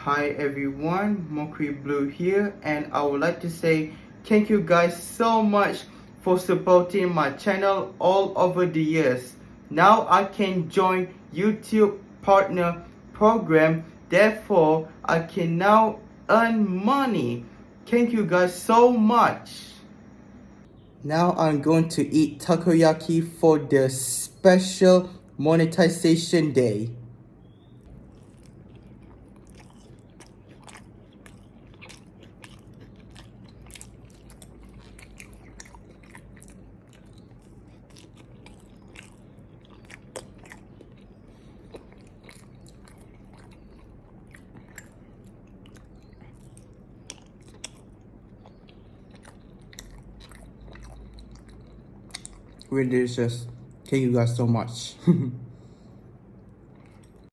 Hi everyone, Mokri Blue here, and I would like to say thank you guys so much for supporting my channel all over the years. Now I can join YouTube partner program, therefore I can now earn money. Thank you guys so much. Now I'm going to eat takoyaki for the special monetization day. Really delicious. Thank you guys so much.